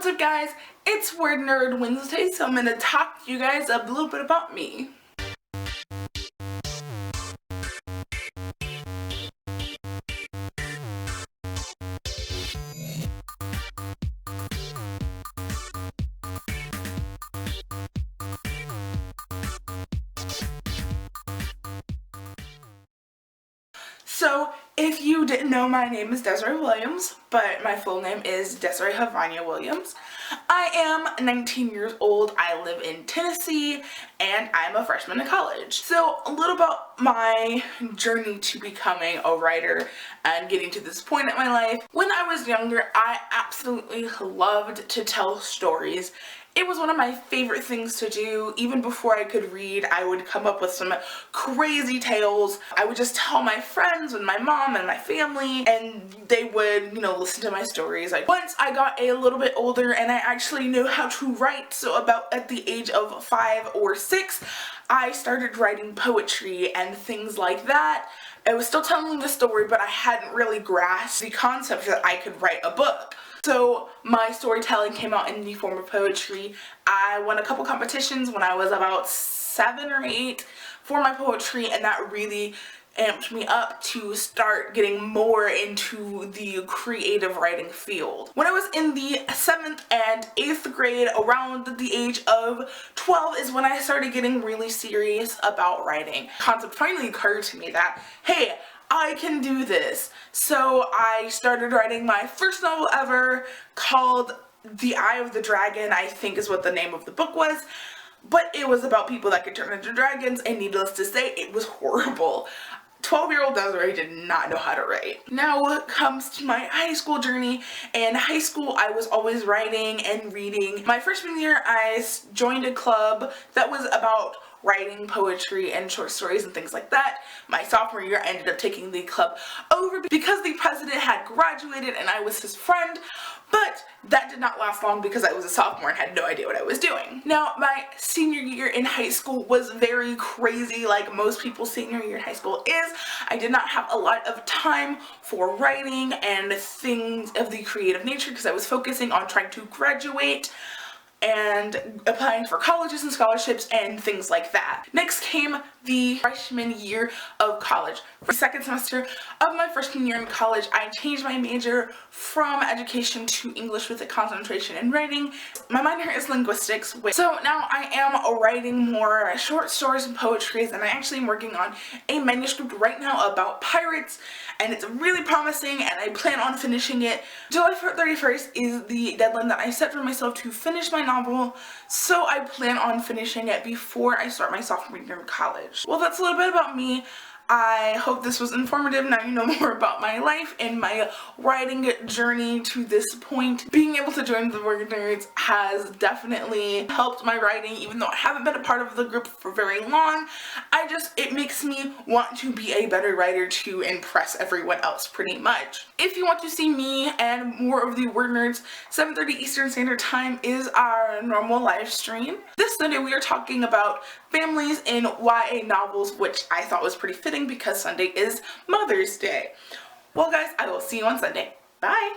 What's up guys, it's WordNerd Wednesday, so I'm going to talk to you guys a little bit about me. So, if you didn't know, my name is Desiraye Williams, but my full name is Desiraye Williams. I am 19 years old, I live in Tennessee, and I'm a freshman in college. So, a little about my journey to becoming a writer and getting to this point in my life. When I was younger, I absolutely loved to tell stories. It was one of my favorite things to do. Even before I could read, I would come up with some crazy tales. I would just tell my friends and my mom and my family, and they would, listen to my stories. Like, once I got a little bit older and I actually knew how to write, so about at the age of 5 or 6, I started writing poetry and things like that. I was still telling the story, but I hadn't really grasped the concept that I could write a book. So my storytelling came out in the form of poetry. I won a couple competitions when I was about 7 or 8 for my poetry, and that really amped me up to start getting more into the creative writing field. When I was in the 7th and 8th grade, around the age of 12 is when I started getting really serious about writing. The concept finally occurred to me that, hey, I can do this. So I started writing my first novel ever called The Eye of the Dragon, I think is what the name of the book was. But it was about people that could turn into dragons, and needless to say, it was horrible. 12-year-old Desiraye did not know how to write. Now it comes to my high school journey. In high school, I was always writing and reading. My freshman year, I joined a club that was about writing poetry and short stories and things like that. My sophomore year, I ended up taking the club over because the president had graduated and I was his friend, but that did not last long because I was a sophomore and had no idea what I was doing. Now, my senior year in high school was very crazy, like most people's senior year in high school is. I did not have a lot of time for writing and things of the creative nature because I was focusing on trying to graduate and applying for colleges and scholarships and things like that. Next came the freshman year of college. For the second semester of my freshman year in college, I changed my major from education to English with a concentration in writing. My minor is linguistics, so now I am writing more short stories and poetries, and I actually am working on a manuscript right now about pirates, and it's really promising, and I plan on finishing it. July 31st is the deadline that I set for myself to finish my novel, so I plan on finishing it before I start my sophomore year in college. Well, that's a little bit about me. I hope this was informative. Now you know more about my life and my writing journey to this point. Being able to join the WordNerds has definitely helped my writing, even though I haven't been a part of the group for very long. It makes me want to be a better writer to impress everyone else pretty much. If you want to see me and more of the WordNerds, 7:30 Eastern Standard Time is our normal live stream. This Sunday we are talking about families in YA novels, which I thought was pretty fitting because Sunday is Mother's Day. Well guys, I will see you on Sunday. Bye!